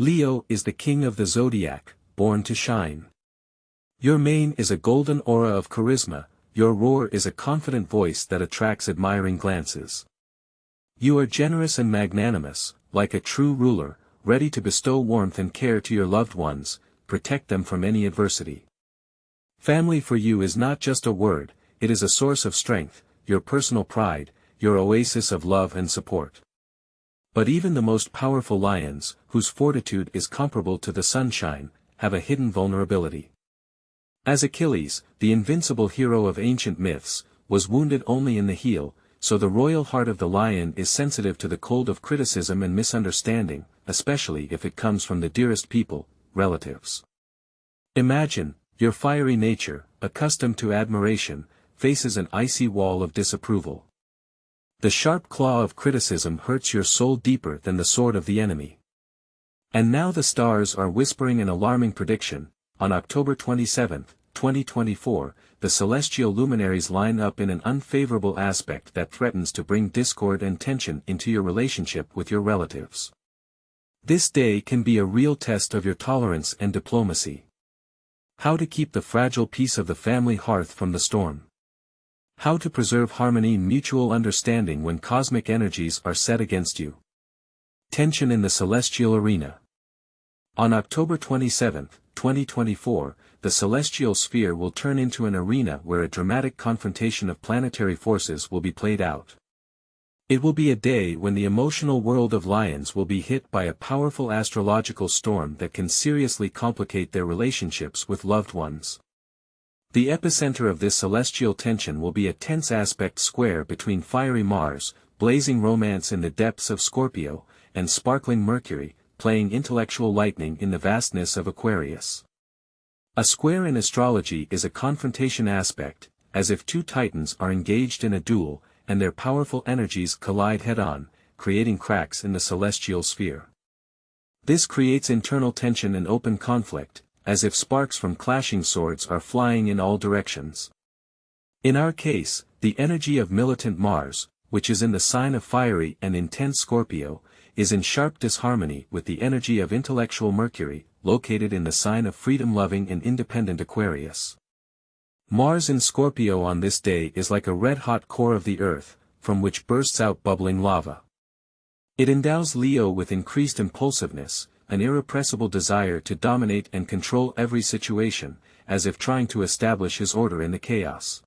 Leo is the king of the zodiac, born to shine. Your mane is a golden aura of charisma, your roar is a confident voice that attracts admiring glances. You are generous and magnanimous, like a true ruler, ready to bestow warmth and care to your loved ones, protect them from any adversity. Family for you is not just a word, it is a source of strength, your personal pride, your oasis of love and support. But even the most powerful lions, whose fortitude is comparable to the sunshine, have a hidden vulnerability. As Achilles, the invincible hero of ancient myths, was wounded only in the heel, so the royal heart of the lion is sensitive to the cold of criticism and misunderstanding, especially if it comes from the dearest people, relatives. Imagine, your fiery nature, accustomed to admiration, faces an icy wall of disapproval. The sharp claw of criticism hurts your soul deeper than the sword of the enemy. And now the stars are whispering an alarming prediction. On October 27, 2024, the celestial luminaries line up in an unfavorable aspect that threatens to bring discord and tension into your relationship with your relatives. This day can be a real test of your tolerance and diplomacy. How to keep the fragile peace of the family hearth from the storm. How to preserve harmony and mutual understanding when cosmic energies are set against you. Tension in the celestial arena. On October 27, 2024, the celestial sphere will turn into an arena where a dramatic confrontation of planetary forces will be played out. It will be a day when the emotional world of lions will be hit by a powerful astrological storm that can seriously complicate their relationships with loved ones. The epicenter of this celestial tension will be a tense aspect square between fiery Mars, blazing romance in the depths of Scorpio, and sparkling Mercury, playing intellectual lightning in the vastness of Aquarius. A square in astrology is a confrontation aspect, as if two titans are engaged in a duel, and their powerful energies collide head-on, creating cracks in the celestial sphere. This creates internal tension and open conflict, as if sparks from clashing swords are flying in all directions. In our case, the energy of militant Mars, which is in the sign of fiery and intense Scorpio, is in sharp disharmony with the energy of intellectual Mercury, located in the sign of freedom-loving and independent Aquarius. Mars in Scorpio on this day is like a red-hot core of the earth, from which bursts out bubbling lava. It endows Leo with increased impulsiveness, an irrepressible desire to dominate and control every situation, as if trying to establish his order in the chaos.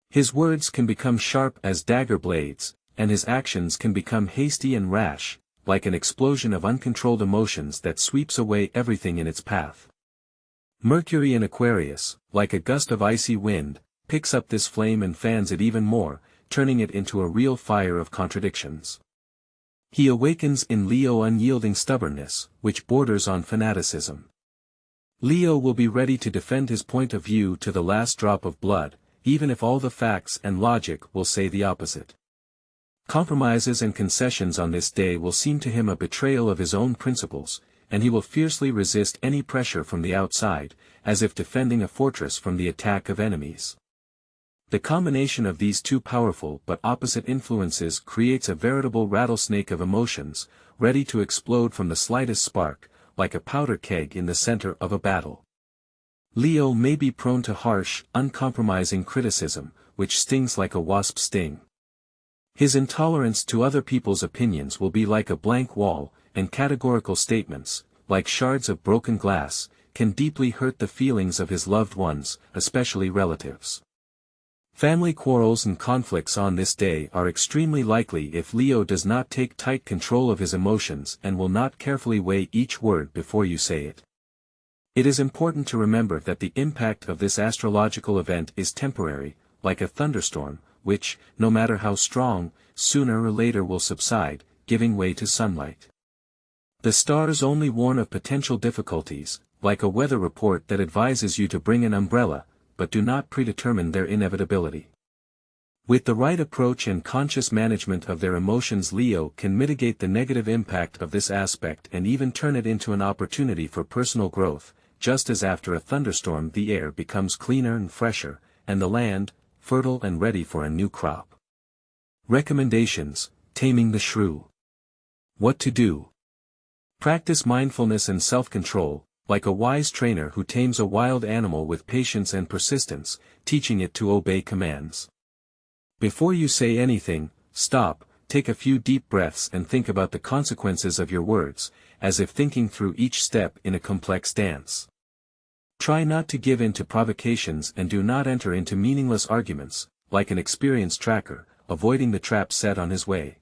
His words can become sharp as dagger blades, and his actions can become hasty and rash, like an explosion of uncontrolled emotions that sweeps away everything in its path. Mercury in Aquarius, like a gust of icy wind, picks up this flame and fans it even more, turning it into a real fire of contradictions. He awakens in Leo unyielding stubbornness, which borders on fanaticism. Leo will be ready to defend his point of view to the last drop of blood, even if all the facts and logic will say the opposite. Compromises and concessions on this day will seem to him a betrayal of his own principles, and he will fiercely resist any pressure from the outside, as if defending a fortress from the attack of enemies. The combination of these two powerful but opposite influences creates a veritable rattlesnake of emotions, ready to explode from the slightest spark, like a powder keg in the center of a battle. Leo may be prone to harsh, uncompromising criticism, which stings like a wasp's sting. His intolerance to other people's opinions will be like a blank wall, and categorical statements, like shards of broken glass, can deeply hurt the feelings of his loved ones, especially relatives. Family quarrels and conflicts on this day are extremely likely if Leo does not take tight control of his emotions and will not carefully weigh each word before you say it. It is important to remember that the impact of this astrological event is temporary, like a thunderstorm, which, no matter how strong, sooner or later will subside, giving way to sunlight. The stars only warn of potential difficulties, like a weather report that advises you to bring an umbrella, but do not predetermine their inevitability. With the right approach and conscious management of their emotions, Leo can mitigate the negative impact of this aspect and even turn it into an opportunity for personal growth, just as after a thunderstorm the air becomes cleaner and fresher, and the land, fertile and ready for a new crop. Recommendations: Taming the Shrew. What to do? Practice mindfulness and self-control, like a wise trainer who tames a wild animal with patience and persistence, teaching it to obey commands. Before you say anything, stop, take a few deep breaths and think about the consequences of your words, as if thinking through each step in a complex dance. Try not to give in to provocations and do not enter into meaningless arguments, like an experienced tracker, avoiding the trap set on his way.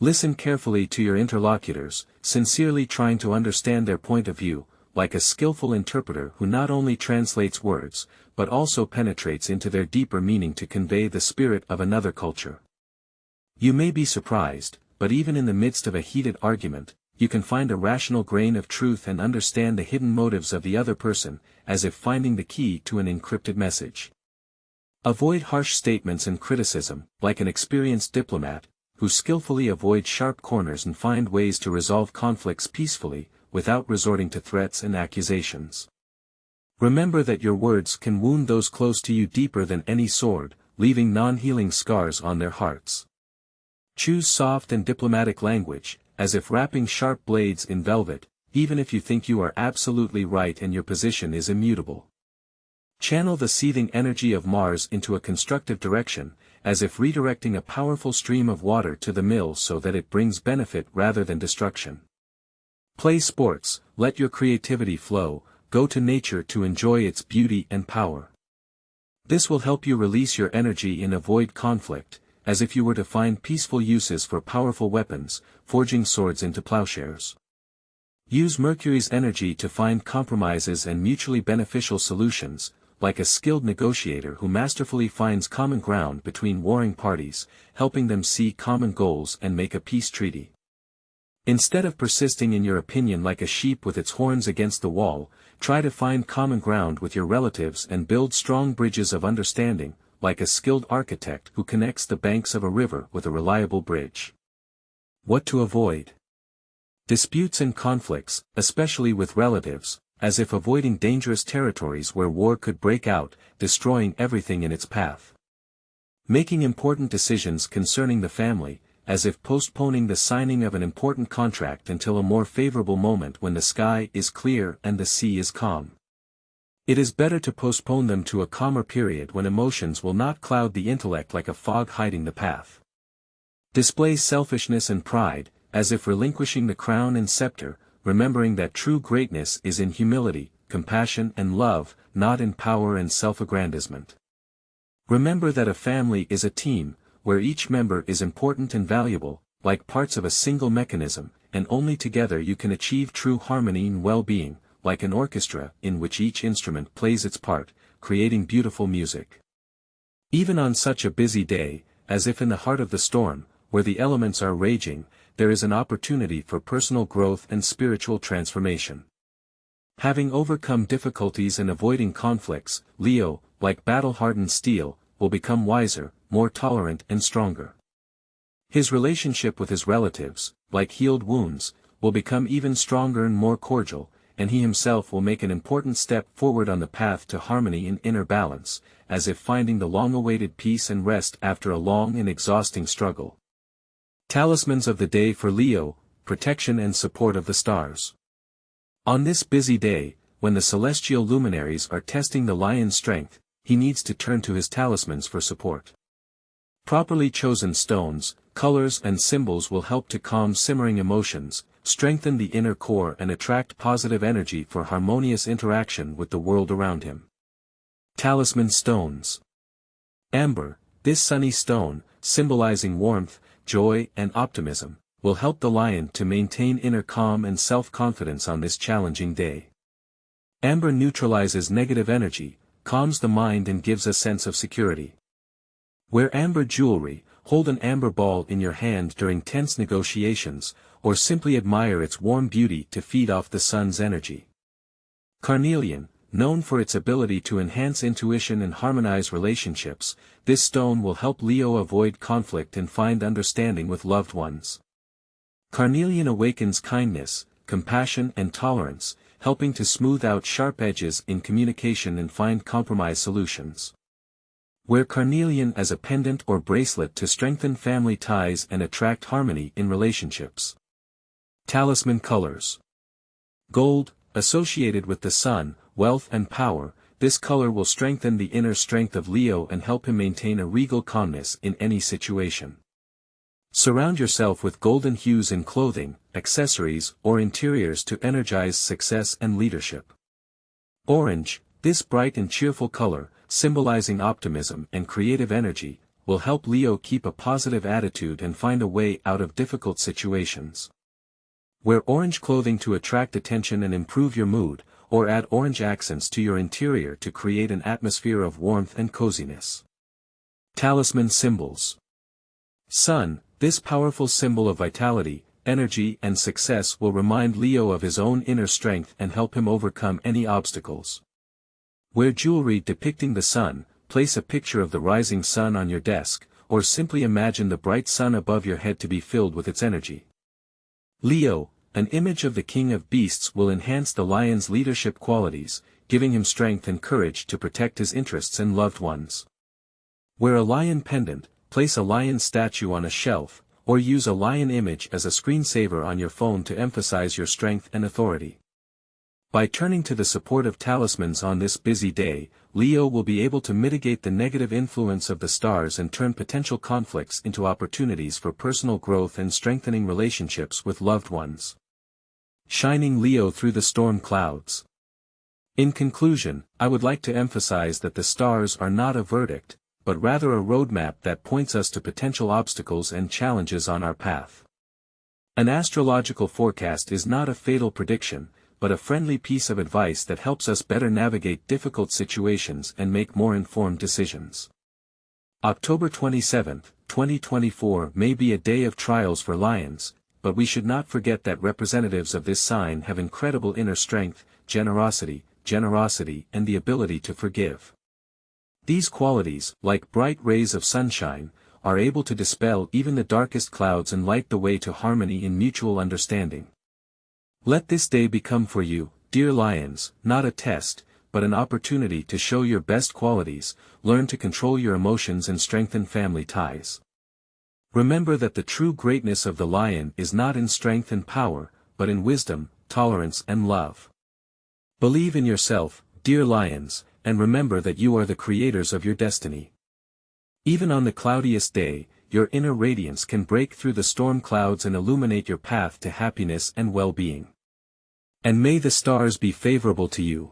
Listen carefully to your interlocutors, sincerely trying to understand their point of view, like a skillful interpreter who not only translates words, but also penetrates into their deeper meaning to convey the spirit of another culture. You may be surprised, but even in the midst of a heated argument, you can find a rational grain of truth and understand the hidden motives of the other person, as if finding the key to an encrypted message. Avoid harsh statements and criticism, like an experienced diplomat, who skillfully avoid sharp corners and find ways to resolve conflicts peacefully, without resorting to threats and accusations. Remember that your words can wound those close to you deeper than any sword, leaving non-healing scars on their hearts. Choose soft and diplomatic language, as if wrapping sharp blades in velvet, even if you think you are absolutely right and your position is immutable. Channel the seething energy of Mars into a constructive direction, as if redirecting a powerful stream of water to the mill so that it brings benefit rather than destruction. Play sports, let your creativity flow, go to nature to enjoy its beauty and power. This will help you release your energy and avoid conflict, as if you were to find peaceful uses for powerful weapons, forging swords into plowshares. Use Mercury's energy to find compromises and mutually beneficial solutions, like a skilled negotiator who masterfully finds common ground between warring parties, helping them see common goals and make a peace treaty. Instead of persisting in your opinion like a sheep with its horns against the wall, try to find common ground with your relatives and build strong bridges of understanding, like a skilled architect who connects the banks of a river with a reliable bridge. What to avoid? Disputes and conflicts, especially with relatives, as if avoiding dangerous territories where war could break out, destroying everything in its path. Making important decisions concerning the family, as if postponing the signing of an important contract until a more favorable moment when the sky is clear and the sea is calm. It is better to postpone them to a calmer period when emotions will not cloud the intellect like a fog hiding the path. Display selfishness and pride, as if relinquishing the crown and scepter, remembering that true greatness is in humility, compassion and love, not in power and self-aggrandizement. Remember that a family is a team, where each member is important and valuable, like parts of a single mechanism, and only together you can achieve true harmony and well-being, like an orchestra in which each instrument plays its part, creating beautiful music. Even on such a busy day, as if in the heart of the storm, where the elements are raging, there is an opportunity for personal growth and spiritual transformation. Having overcome difficulties and avoiding conflicts, Leo, like battle-hardened steel, will become wiser, more tolerant and stronger. His relationship with his relatives, like healed wounds, will become even stronger and more cordial, and he himself will make an important step forward on the path to harmony and inner balance, as if finding the long-awaited peace and rest after a long and exhausting struggle. Talismans of the day for Leo, protection and support of the stars. On this busy day, when the celestial luminaries are testing the lion's strength, he needs to turn to his talismans for support. Properly chosen stones, colors and symbols will help to calm simmering emotions, strengthen the inner core and attract positive energy for harmonious interaction with the world around him. Talisman stones. Amber, this sunny stone, symbolizing warmth, joy and optimism, will help the lion to maintain inner calm and self-confidence on this challenging day. Amber neutralizes negative energy, calms the mind and gives a sense of security. Wear amber jewelry, hold an amber ball in your hand during tense negotiations, or simply admire its warm beauty to feed off the sun's energy. Carnelian, known for its ability to enhance intuition and harmonize relationships, this stone will help Leo avoid conflict and find understanding with loved ones. Carnelian awakens kindness, compassion and tolerance, helping to smooth out sharp edges in communication and find compromise solutions. Wear carnelian as a pendant or bracelet to strengthen family ties and attract harmony in relationships. Talisman colors. Gold, associated with the sun, wealth and power, this color will strengthen the inner strength of Leo and help him maintain a regal calmness in any situation. Surround yourself with golden hues in clothing, accessories, or interiors to energize success and leadership. Orange, this bright and cheerful color, symbolizing optimism and creative energy, will help Leo keep a positive attitude and find a way out of difficult situations. Wear orange clothing to attract attention and improve your mood, or add orange accents to your interior to create an atmosphere of warmth and coziness. Talisman symbols. Sun, this powerful symbol of vitality, energy and success will remind Leo of his own inner strength and help him overcome any obstacles. Wear jewelry depicting the sun, place a picture of the rising sun on your desk, or simply imagine the bright sun above your head to be filled with its energy. Leo, an image of the king of beasts will enhance the lion's leadership qualities, giving him strength and courage to protect his interests and loved ones. Wear a lion pendant, place a lion statue on a shelf, or use a lion image as a screensaver on your phone to emphasize your strength and authority. By turning to the support of talismans on this busy day, Leo will be able to mitigate the negative influence of the stars and turn potential conflicts into opportunities for personal growth and strengthening relationships with loved ones. Shining Leo through the storm clouds. In conclusion, I would like to emphasize that the stars are not a verdict, but rather a roadmap that points us to potential obstacles and challenges on our path. An astrological forecast is not a fatal prediction, but a friendly piece of advice that helps us better navigate difficult situations and make more informed decisions. October 27, 2024 may be a day of trials for lions, but we should not forget that representatives of this sign have incredible inner strength, generosity, and the ability to forgive. These qualities, like bright rays of sunshine, are able to dispel even the darkest clouds and light the way to harmony in mutual understanding. Let this day become for you, dear lions, not a test, but an opportunity to show your best qualities, learn to control your emotions and strengthen family ties. Remember that the true greatness of the lion is not in strength and power, but in wisdom, tolerance and love. Believe in yourself, dear lions, and remember that you are the creators of your destiny. Even on the cloudiest day, your inner radiance can break through the storm clouds and illuminate your path to happiness and well-being. And may the stars be favorable to you.